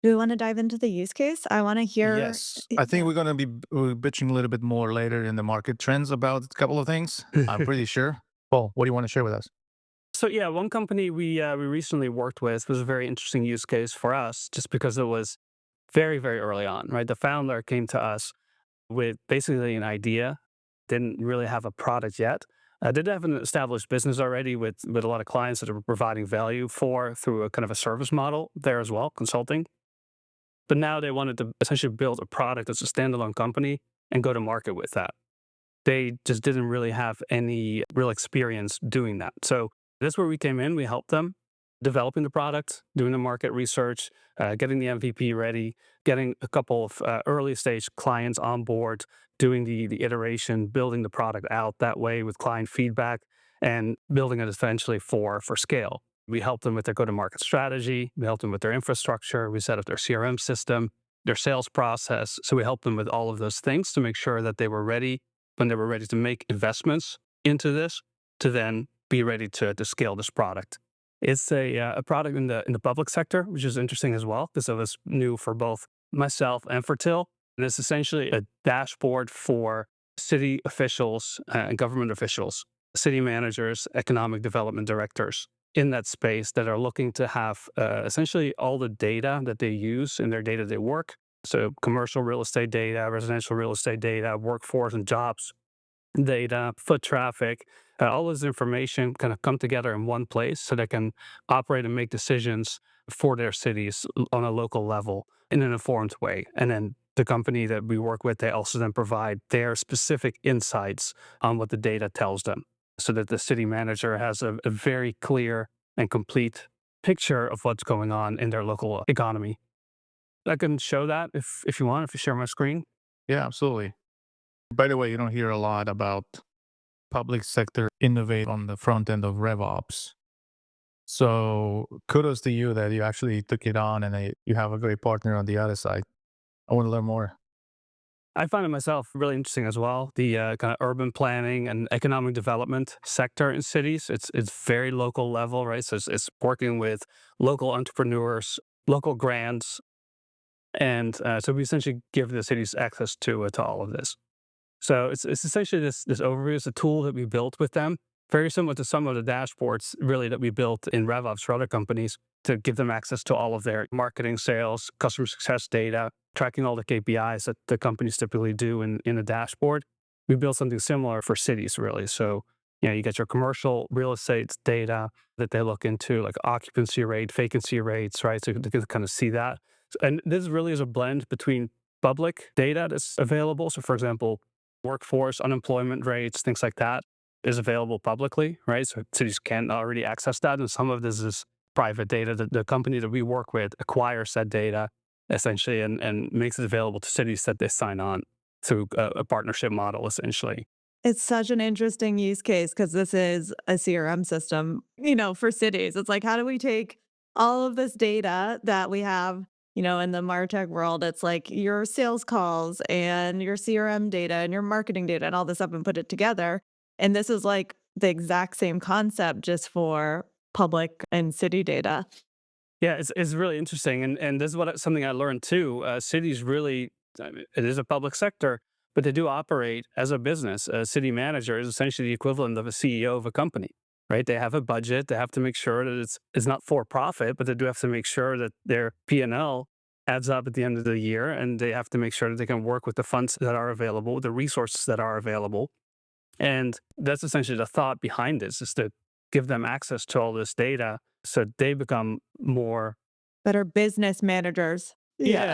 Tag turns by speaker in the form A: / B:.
A: Do we want to dive into the use case? I want to hear.
B: Yes, I think
A: Yeah.
B: we're gonna be bitching a little bit more later in the market trends about a couple of things. I'm pretty sure. Well, what do you want to share with us?
C: So yeah, one company we recently worked with was a very interesting use case for us, just because it was very early on. Right, the founder came to us with basically an idea, didn't really have a product yet. Did have an established business already with a lot of clients that are providing value for through a kind of a service model there as well, consulting. But now they wanted to essentially build a product that's a standalone company and go to market with that. They just didn't really have any real experience doing that. So that's where we came in. We helped them developing the product, doing the market research, getting the MVP ready, getting a couple of early stage clients on board, doing the iteration, building the product out that way with client feedback, and building it eventually for scale. We helped them with their go to market strategy. We helped them with their infrastructure. We set up their CRM system, their sales process. So we helped them with all of those things to make sure that they were ready when they were ready to make investments into this to then be ready to scale this product. It's a product in the public sector, which is interesting as well because it was new for both myself and for Till. And it's essentially a dashboard for city officials and government officials, city managers, economic development directors in that space that are looking to have essentially all the data that they use in their day-to-day work. So commercial real estate data, residential real estate data, workforce and jobs data, foot traffic, all this information kind of come together in one place so they can operate and make decisions for their cities on a local level in an informed way. And then the company that we work with, they also then provide their specific insights on what the data tells them so that the city manager has a very clear and complete picture of what's going on in their local economy. I can show that if you want, if you share my screen.
B: Yeah, absolutely. By the way, you don't hear a lot about public sector innovate on the front end of RevOps. So kudos to you that you actually took it on and you have a great partner on the other side. I want to learn more.
C: I find it myself really interesting as well. The kind of urban planning and economic development sector in cities. It's very local level, right? So it's working with local entrepreneurs, local grants, and so we essentially give the cities access to all of this. So it's essentially this overview. It's a tool that we built with them, very similar to some of the dashboards really that we built in RevOps for other companies to give them access to all of their marketing, sales, customer success data, tracking all the KPIs that the companies typically do in a dashboard. We built something similar for cities, really. So, you get your commercial real estate data that they look into, like occupancy rate, vacancy rates, right? So they can kind of see that. And this really is a blend between public data that's available. So, for example, workforce, unemployment rates, things like that is available publicly, right? So cities can already access that. And some of this is private data that the company that we work with acquires that data essentially and makes it available to cities that they sign on through a partnership model essentially.
A: It's such an interesting use case because this is a CRM system, for cities. It's like, how do we take all of this data that we have, in the MarTech world? It's like your sales calls and your CRM data and your marketing data and all this stuff and put it together. And this is like the exact same concept just for public and city data.
C: Yeah, it's really interesting. And this is something I learned too. Cities really, I mean, it is a public sector, but they do operate as a business. A city manager is essentially the equivalent of a CEO of a company, right? They have a budget. They have to make sure that it's not for profit, but they do have to make sure that their P&L adds up at the end of the year. And they have to make sure that they can work with the funds that are available, the resources that are available. And that's essentially the thought behind this is to give them access to all this data so they become more.
A: That are business managers.
C: Yeah,
A: Yeah.